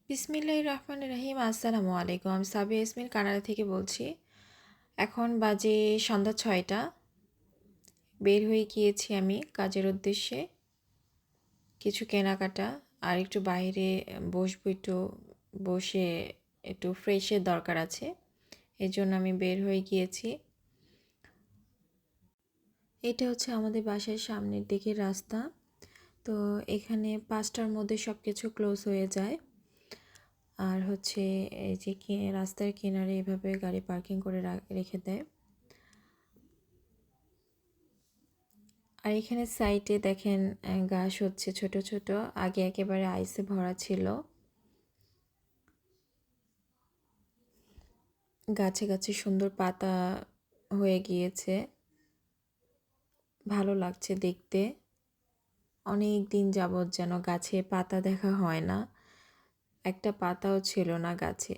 বিসমিল্লাহির রহমানির রহিম। আসসালামু আলাইকুম। আমি সাবিয়া ইয়াসমিন কানাডা থেকে বলছি। এখন বাজে সন্ধ্যা ৬টা। বের হয়ে গিয়েছি আমি কাজের উদ্দেশ্যে। কিছু কেনাকাটা আর একটু বাইরে বসবো, একটু বসে একটু ফ্রেশের দরকার আছে। এর জন্য আমি বের হয়ে গিয়েছি। এটা হচ্ছে আমাদের বাসার সামনের দিকের রাস্তা। তো এখানে ৫টার মধ্যে সব কিছু ক্লোজ হয়ে যায়। আর হচ্ছে এই যে রাস্তার কিনারে এভাবে গাড়ি পার্কিং করে রেখে দেয়। আর এখানে সাইডে দেখেন ঘাস হচ্ছে ছোট ছোট, আগে একেবারে আইসে ভরা ছিল। গাছে গাছে সুন্দর পাতা হয়ে গিয়েছে, ভালো লাগছে দেখতে। অনেক দিন যাবৎ যেন গাছে পাতা দেখা হয় না, একটা পাতাও ছিল না গাছে।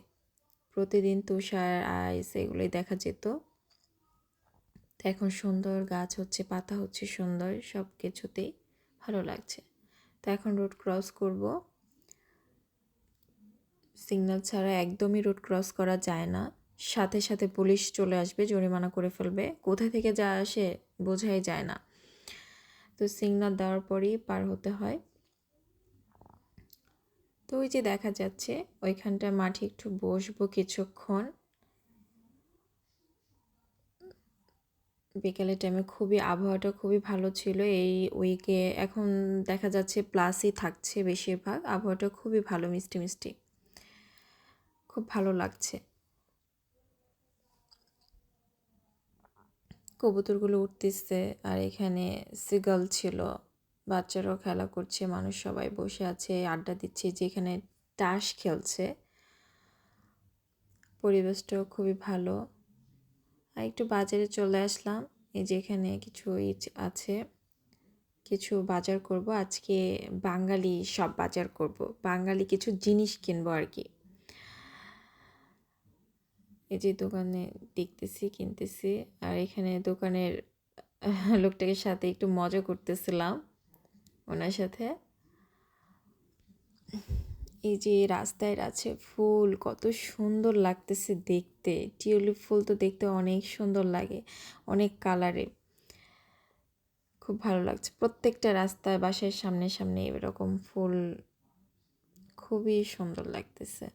প্রতিদিন তুষার আইস এগুলোই দেখা যেত। তো এখন সুন্দর গাছ হচ্ছে, পাতা হচ্ছে সুন্দর, সব কিছুতেই ভালো লাগছে। তো এখন রোড ক্রস করব। সিগন্যাল ছাড়া একদমই রোড ক্রস করা যায় না, সাথে সাথে পুলিশ চলে আসবে, জরিমানা করে ফেলবে। কোথা থেকে যা আসে বোঝাই যায় না। তো সিগন্যাল দেওয়ার পরেই পার হতে হয়। তো ওই যে দেখা যাচ্ছে ওইখানটায় মাঠে একটু বসবো কিছুক্ষণ। বিকেলের টাইমে আবহাওয়াটা খুবই ভালো ছিল এই উইকে। এখন দেখা যাচ্ছে প্লাসই থাকছে বেশিরভাগ। আবহাওয়াটা খুবই ভালো, মিষ্টি মিষ্টি, খুব ভালো লাগছে। কবুতরগুলো উঠতেছে আর এখানে সিগাল ছিল, বাচ্চারাও খেলা করছে, মানুষ সবাই বসে আছে, আড্ডা দিচ্ছে, যেখানে তাস খেলছে। পরিবেশটাও খুবই ভালো। আর একটু বাজারে চলে আসলাম, এই যে এখানে কিছু আছে, কিছু বাজার করব আজকে। বাঙালি সব বাজার করব, বাঙালি কিছু জিনিস কিনবো আর কি। এই যে দোকানে দেখতেছি, কিনতেছি। আর এখানে দোকানের লোকটাকে সাথে একটু মজা করতেছিলাম ওনার সাথে। এই যে রাস্তায় আছে ফুল, কত সুন্দর লাগতেছে দেখতে। টিউলিপ ফুল তো দেখতে অনেক সুন্দর লাগে, অনেক কালারে, খুব ভালো লাগছে। প্রত্যেকটা রাস্তায় বাসার সামনে সামনে এরকম ফুল, খুবই সুন্দর লাগতেছে,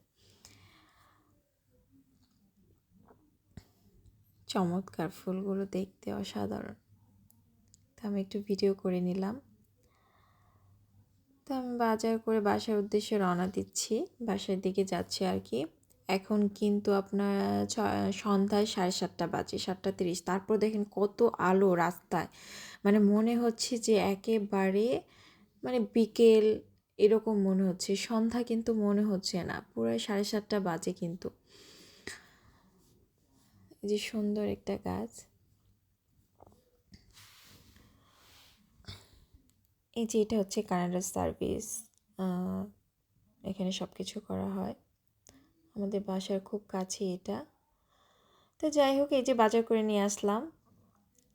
চমৎকার ফুলগুলো দেখতে অসাধারণ। তো আমি একটু ভিডিও করে নিলাম। তো আমি বাজার করে বাসার উদ্দেশ্যে রওনা দিচ্ছি, বাসার দিকে যাচ্ছি আর কি। এখন কিন্তু আপনার সন্ধ্যায় 7:30 বাজে, 7:30। তারপর দেখেন কত আলো রাস্তায়, মানে মনে হচ্ছে যে একেবারে মানে বিকেল এরকম মনে হচ্ছে, সন্ধ্যা কিন্তু মনে হচ্ছে না, পুরো 7:30 বাজে কিন্তু। এই যে সুন্দর একটা গাছ, এই যে এটা হচ্ছে কানাডার সার্ভিস। এখানে সব কিছু করা হয়, আমাদের বাসার খুব কাছে এটা। তো যাই হোক, এই যে বাজার করে নিয়ে আসলাম।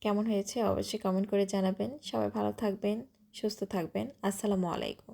কেমন হয়েছে অবশ্যই কমেন্ট করে জানাবেন। সবাই ভালো থাকবেন, সুস্থ থাকবেন। আসসালামু আলাইকুম।